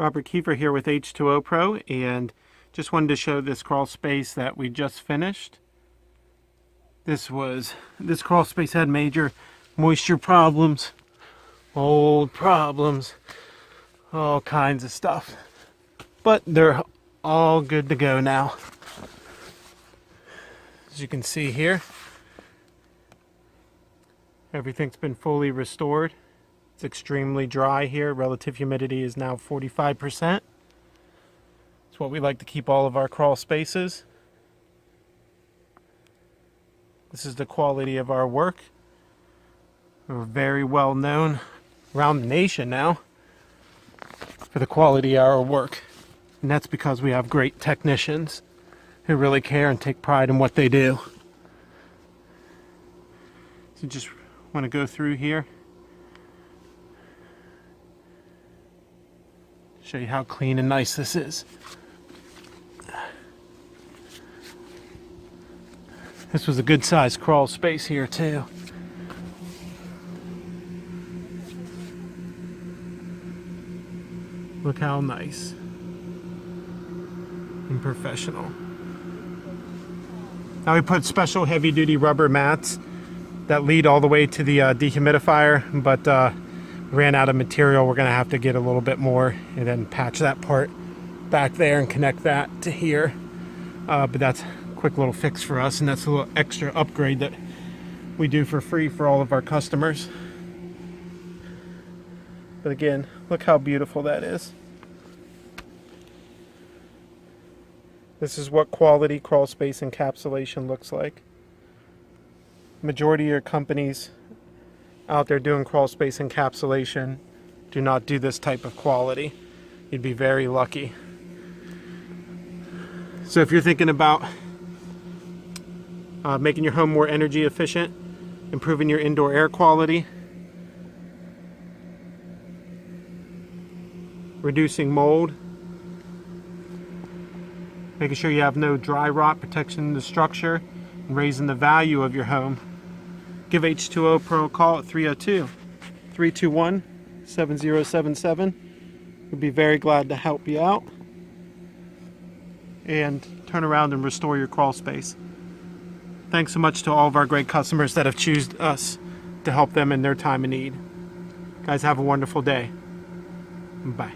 Robert Kiefer here with H2O Pro, and just wanted to show this crawl space that we just finished. This crawl space had major moisture problems, mold problems, all kinds of stuff. But they're all good to go now. As you can see here, everything's been fully restored. It's extremely dry here. Relative humidity is now 45%. It's what we like to keep all of our crawl spaces. This is the quality of our work. We're very well known around the nation now for the quality of our work. And that's because we have great technicians who really care and take pride in what they do. So just want to go through here. Show you how clean and nice this is. This was a good sized crawl space here too. Look how nice and professional. Now we put special heavy duty rubber mats that lead all the way to the dehumidifier, but ran out of material. We're gonna have to get a little bit more and then patch that part back there and connect that to here. But that's a quick little fix for us, and that's a little extra upgrade that we do for free for all of our customers. But again, look how beautiful that is. This is what quality crawl space encapsulation looks like. Majority of your companies out there doing crawl space encapsulation do not do this type of quality. You'd be very lucky. So if you're thinking about making your home more energy efficient, improving your indoor air quality, reducing mold, making sure you have no dry rot protection in the structure, and raising the value of your home, give H2O Pro a call at 302-321-7077. We'd be very glad to help you out and turn around and restore your crawl space. Thanks so much to all of our great customers that have chosen us to help them in their time of need. Guys, have a wonderful day. Bye.